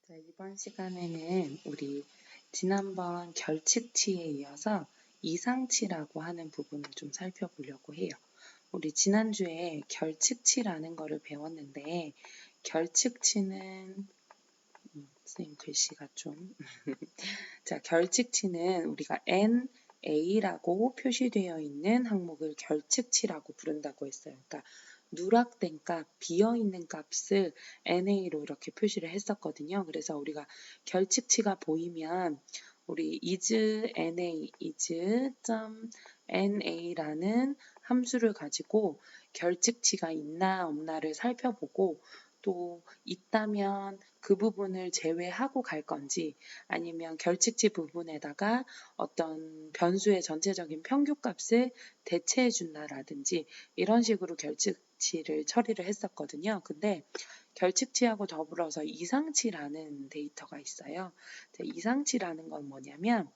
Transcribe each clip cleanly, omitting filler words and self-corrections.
자, 이번 시간에는 우리 지난번 결칙치에 이어서 이상치라고 하는 부분을 좀 살펴보려고 해요. 우리 지난주에 결칙치라는 거를 배웠는데 결칙치는 선생님 글씨가 좀 자, 결칙치는 우리가 NA라고 표시되어 있는 항목을 결칙치라고 부른다고 했어요. 그러니까 누락된 값, 비어있는 값을 NA로 이렇게 표시를 했었거든요. 그래서 우리가 결칙치가 보이면 우리 is NA, is.NA라는 함수를 가지고 결칙치가 있나 없나를 살펴보고 또 있다면 그 부분을 제외하고 갈 건지 아니면 결칙치 부분에다가 어떤 변수의 전체적인 평균값을 대체해 준다라든지 이런 식으로 결칙치를 처리를 했었거든요. 근데 결칙치하고 더불어서 이상치라는 데이터가 있어요. 이상치라는 건 뭐냐면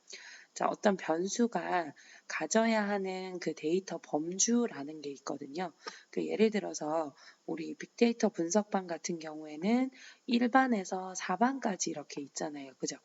자, 어떤 변수가 가져야 하는 그 데이터 범주라는 게 있거든요. 그 예를 들어서 우리 빅데이터 분석반 같은 경우에는 1반에서 4반까지 이렇게 있잖아요. 그죠?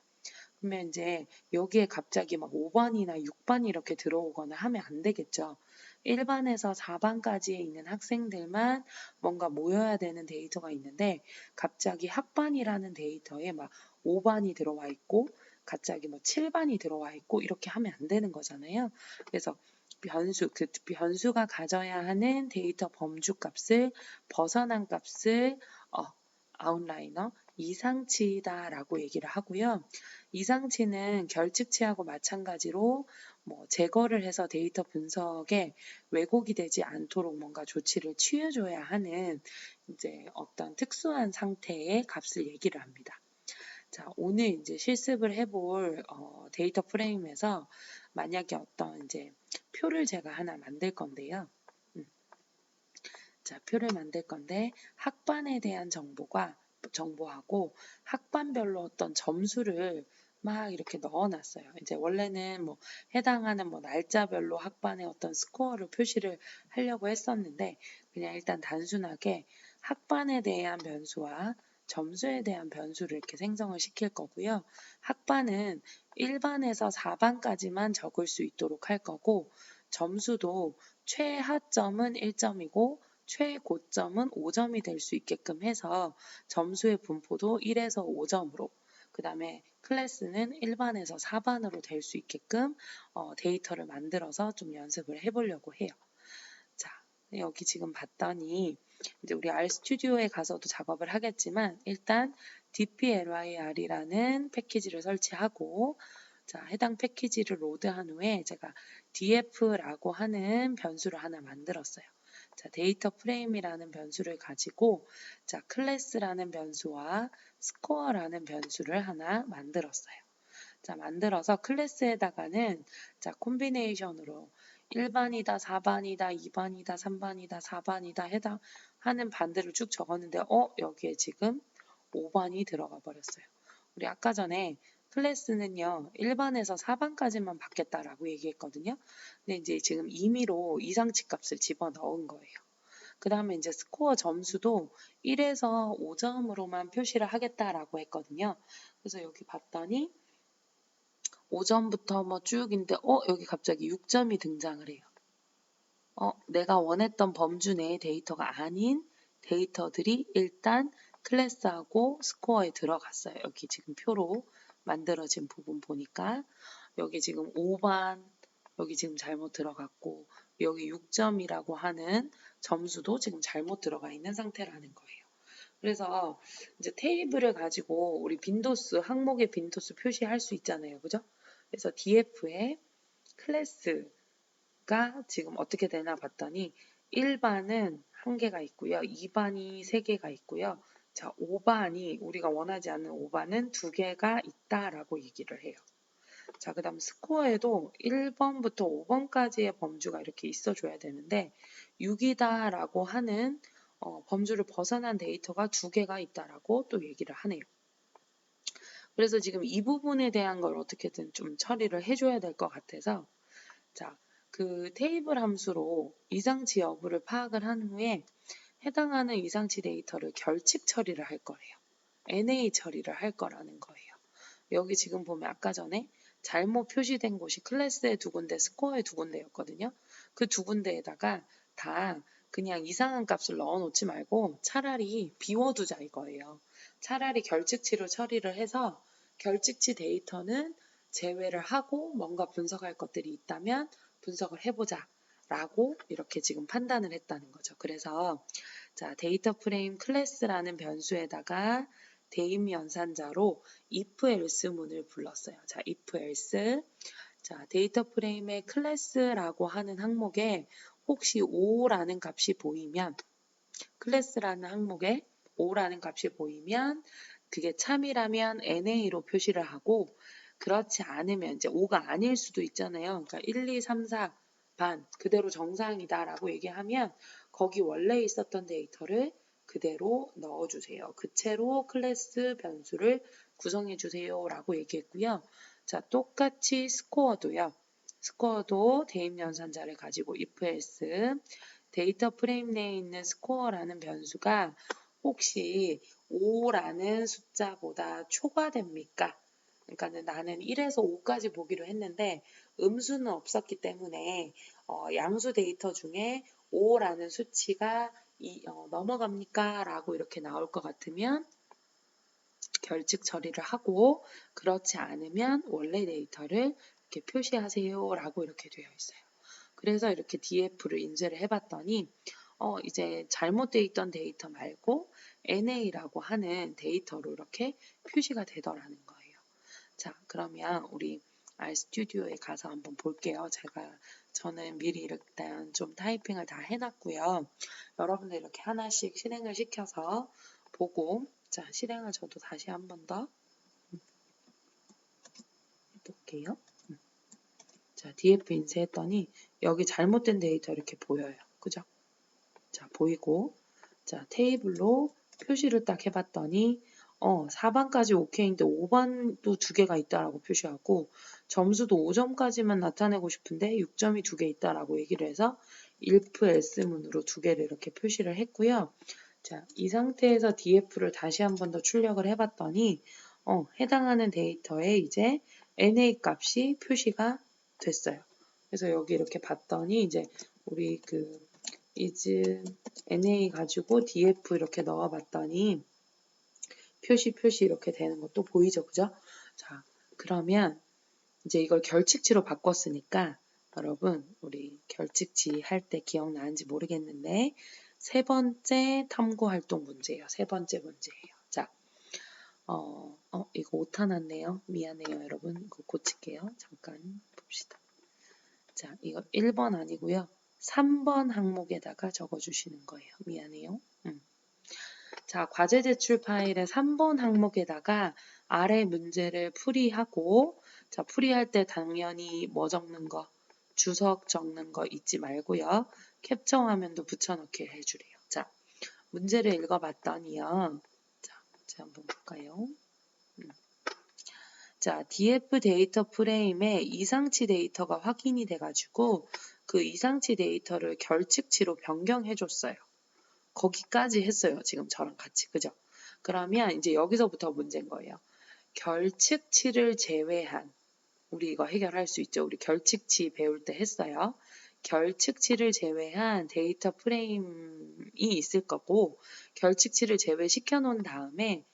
그러면 이제 여기에 갑자기 막 5반이나 6반이 이렇게 들어오거나 하면 안 되겠죠. 1반에서 4반까지에 있는 학생들만 뭔가 모여야 되는 데이터가 있는데 갑자기 학반이라는 데이터에 막 5반이 들어와 있고 갑자기 뭐 7반이 들어와 있고 이렇게 하면 안 되는 거잖아요. 그래서 그 변수가 가져야 하는 데이터 범주 값을 벗어난 값을 아웃라이너 이상치다라고 얘기를 하고요. 이상치는 결칙치하고 마찬가지로 뭐 제거를 해서 데이터 분석에 왜곡이 되지 않도록 뭔가 조치를 취해줘야 하는 이제 어떤 특수한 상태의 값을 얘기를 합니다. 자, 오늘 이제 실습을 해볼 데이터 프레임에서 만약에 어떤 이제 표를 제가 하나 만들 건데요. 자, 표를 만들 건데 학반에 대한 정보하고 학반별로 어떤 점수를 막 이렇게 넣어놨어요. 이제 원래는 뭐 해당하는 뭐 날짜별로 학반의 어떤 스코어를 표시를 하려고 했었는데 그냥 일단 단순하게 학반에 대한 변수와 점수에 대한 변수를 이렇게 생성을 시킬 거고요. 학반은 1반에서 4반까지만 적을 수 있도록 할 거고 점수도 최하점은 1점이고 최고점은 5점이 될 수 있게끔 해서 점수의 분포도 1에서 5점으로 그 다음에 클래스는 1반에서 4반으로 될 수 있게끔 데이터를 만들어서 좀 연습을 해보려고 해요. 자, 여기 지금 봤더니 이제 우리 RStudi오에 가서도 작업을 하겠지만 일단 dplyr이라는 패키지를 설치하고 자, 해당 패키지를 로드한 후에 제가 df라고 하는 변수를 하나 만들었어요. 자, 데이터 프레임이라는 변수를 가지고 자, 클래스라는 변수와 스코어라는 변수를 하나 만들었어요. 자, 만들어서 클래스에다가는 자, 콤비네이션으로 1반이다, 4반이다, 2반이다, 3반이다, 4반이다 해당하는 반들을 쭉 적었는데 여기에 지금 5반이 들어가 버렸어요. 우리 아까 전에 클래스는요, 1반에서 4반까지만 받겠다라고 얘기했거든요. 근데 이제 지금 임의로 이상치 값을 집어넣은 거예요. 그 다음에 이제 스코어 점수도 1에서 5점으로만 표시를 하겠다라고 했거든요. 그래서 여기 봤더니 5점부터 뭐 쭉인데 여기 갑자기 6점이 등장을 해요. 내가 원했던 범주 내의 데이터가 아닌 데이터들이 일단 클래스하고 스코어에 들어갔어요. 여기 지금 표로 만들어진 부분 보니까 여기 지금 5반 여기 지금 잘못 들어갔고 여기 6점이라고 하는 점수도 지금 잘못 들어가 있는 상태라는 거예요. 그래서 이제 테이블을 가지고 우리 빈도수 항목의 빈도수 표시할 수 있잖아요. 그죠? 그래서 df에 클래스가 지금 어떻게 되나 봤더니 1반은 1개가 있고요. 2반이 3개가 있고요. 자, 5반이 우리가 원하지 않는 5반은 2개가 있다라고 얘기를 해요. 자, 그 다음 스코어에도 1번부터 5번까지의 범주가 이렇게 있어줘야 되는데 6이다라고 하는 범주를 벗어난 데이터가 2개가 있다라고 또 얘기를 하네요. 그래서 지금 이 부분에 대한 걸 어떻게든 좀 처리를 해줘야 될 것 같아서 자, 그 테이블 함수로 이상치 여부를 파악을 한 후에 해당하는 이상치 데이터를 결칙 처리를 할 거예요. NA 처리를 할 거라는 거예요. 여기 지금 보면 아까 전에 잘못 표시된 곳이 클래스에 2군데, 스코어에 2군데였거든요. 그 2군데에다가 다 그냥 이상한 값을 넣어놓지 말고 차라리 비워두자 이거예요. 차라리 결칙치로 처리를 해서 결칙치 데이터는 제외를 하고 뭔가 분석할 것들이 있다면 분석을 해보자 라고 이렇게 지금 판단을 했다는 거죠. 그래서 자, 데이터 프레임 클래스라는 변수에다가 대입 연산자로 if else 문을 불렀어요. 자, if else. 자, 데이터 프레임의 클래스라고 하는 항목에 혹시 5라는 값이 보이면 클래스라는 항목에 5라는 값이 보이면 그게 참이라면 NA로 표시를 하고 그렇지 않으면 이제 5가 아닐 수도 있잖아요. 그러니까 1, 2, 3, 4 반 그대로 정상이다라고 얘기하면 거기 원래 있었던 데이터를 그대로 넣어주세요. 그 채로 클래스 변수를 구성해주세요 라고 얘기했고요. 자, 똑같이 스코어도요. 스코어도 대입 연산자를 가지고 if else 데이터 프레임 내에 있는 스코어라는 변수가 혹시 5라는 숫자보다 초과됩니까? 그러니까 나는 1에서 5까지 보기로 했는데 음수는 없었기 때문에 양수 데이터 중에 5라는 수치가 넘어갑니까? 라고 이렇게 나올 것 같으면 결칙 처리를 하고 그렇지 않으면 원래 데이터를 이렇게 표시하세요 라고 이렇게 되어 있어요. 그래서 이렇게 DF를 인쇄를 해봤더니 이제 잘못되어 있던 데이터 말고 NA라고 하는 데이터로 이렇게 표시가 되더라는 거예요. 자, 그러면 우리 RStudi오에 가서 한번 볼게요. 저는 미리 일단 좀 타이핑을 다 해놨고요. 여러분들 이렇게 하나씩 실행을 시켜서 보고 자, 실행을 저도 다시 한 번 더 해볼게요. 자, DF 인쇄했더니 여기 잘못된 데이터 이렇게 보여요. 그죠? 자, 보이고 자, 테이블로 표시를 딱 해봤더니 4번까지 오케이인데 5번도 2개가 있다라고 표시하고 점수도 5점까지만 나타내고 싶은데 6점이 2개 있다라고 얘기를 해서 if else 문으로 2개를 이렇게 표시를 했고요. 자, 이 상태에서 DF를 다시 한 번 더 출력을 해봤더니 해당하는 데이터에 이제 NA 값이 표시가 됐어요. 그래서 여기 이렇게 봤더니 이제 우리 is NA 가지고 DF 이렇게 넣어봤더니 표시 이렇게 되는 것도 보이죠, 그죠? 자, 그러면 이제 이걸 결칙치로 바꿨으니까 여러분 우리 결칙치 할 때 기억나는지 모르겠는데 세 번째 탐구 활동 문제예요. 세 번째 문제예요. 자, 이거 오타 났네요. 미안해요, 여러분. 이거 고칠게요. 잠깐 봅시다. 자, 이거 1번 아니고요. 3번 항목에다가 적어주시는 거예요. 미안해요. 자, 과제 제출 파일의 3번 항목에다가 아래 문제를 풀이하고, 자, 풀이할 때 당연히 뭐 적는 거, 주석 적는 거 잊지 말고요. 캡처 화면도 붙여넣기 해주래요. 자, 문제를 읽어봤더니요. 자, 문제 한번 볼까요? 자, DF 데이터 프레임에 이상치 데이터가 확인이 돼가지고 그 이상치 데이터를 결칙치로 변경해줬어요. 거기까지 했어요. 지금 저랑 같이. 그죠? 그러면 이제 여기서부터 문제인 거예요. 결칙치를 제외한 우리 이거 해결할 수 있죠. 우리 결칙치 배울 때 했어요. 결칙치를 제외한 데이터 프레임이 있을 거고 결칙치를 제외시켜 놓은 다음에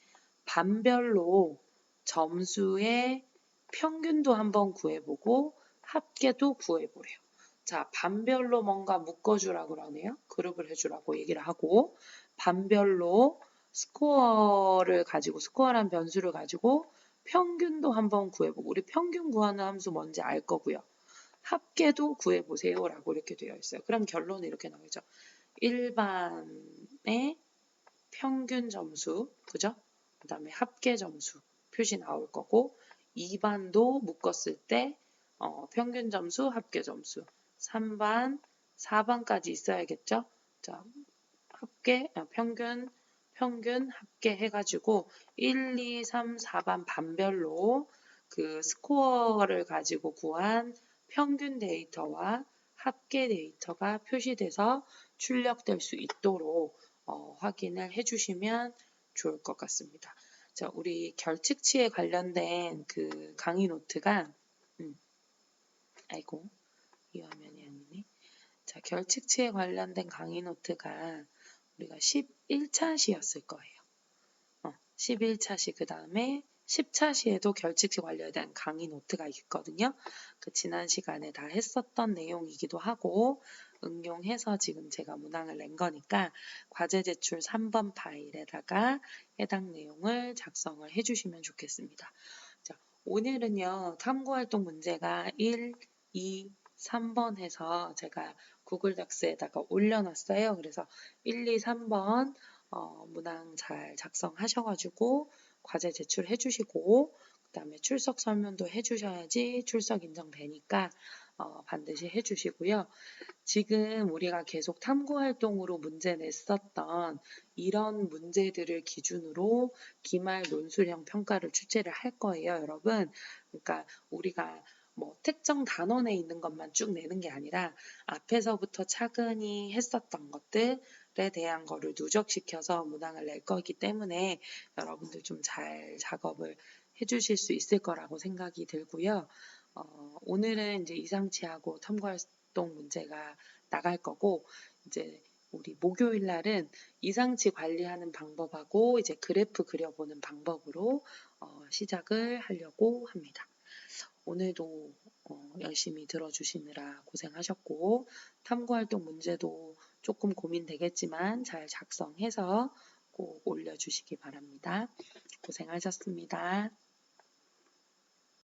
반별로 점수의 평균도 한번 구해보고 합계도 구해보래요. 자, 반별로 뭔가 묶어주라고 그러네요. 그룹을 해주라고 얘기를 하고 반별로 스코어란 변수를 가지고 평균도 한번 구해보고 우리 평균 구하는 함수 뭔지 알 거고요. 합계도 구해보세요 라고 이렇게 되어 있어요. 그럼 결론은 이렇게 나오죠. 1반의 평균 점수, 그죠? 그 다음에 합계 점수 표시 나올 거고 2반도 묶었을 때 평균 점수, 합계 점수 3반, 4반까지 있어야겠죠? 자, 평균, 합계 해가지고 1, 2, 3, 4반 반별로 그 스코어를 가지고 구한 평균 데이터와 합계 데이터가 표시돼서 출력될 수 있도록 확인을 해주시면 좋을 것 같습니다. 우리 결칙치에 관련된 그 강의 노트가, 아이고, 이 화면이 아니네. 자, 결칙치에 관련된 강의 노트가 우리가 11차 시였을 거예요. 11차 시, 그 다음에 10차 시에도 결칙치 관련된 강의 노트가 있거든요. 그 지난 시간에 다 했었던 내용이기도 하고, 응용해서 지금 제가 문항을 낸 거니까 과제 제출 3번 파일에다가 해당 내용을 작성을 해주시면 좋겠습니다. 자, 오늘은요, 탐구활동 문제가 1, 2, 3번 해서 제가 구글 닥스에다가 올려놨어요. 그래서 1, 2, 3번 문항 잘 작성하셔가지고 과제 제출해 주시고, 그 다음에 출석 설문도 해주셔야지 출석 인정되니까 반드시 해주시고요. 지금 우리가 계속 탐구 활동으로 문제 냈었던 이런 문제들을 기준으로 기말 논술형 평가를 출제를 할 거예요, 여러분. 그러니까 우리가 뭐 특정 단원에 있는 것만 쭉 내는 게 아니라 앞에서부터 차근히 했었던 것들에 대한 거를 누적시켜서 문항을 낼 거기 때문에 여러분들 좀 잘 작업을 해주실 수 있을 거라고 생각이 들고요. 오늘은 이제 이상치하고 탐구활동 문제가 나갈 거고, 이제 우리 목요일 날은 이상치 관리하는 방법하고 이제 그래프 그려보는 방법으로 시작을 하려고 합니다. 오늘도 열심히 들어주시느라 고생하셨고, 탐구활동 문제도 조금 고민되겠지만 잘 작성해서 꼭 올려주시기 바랍니다. 고생하셨습니다.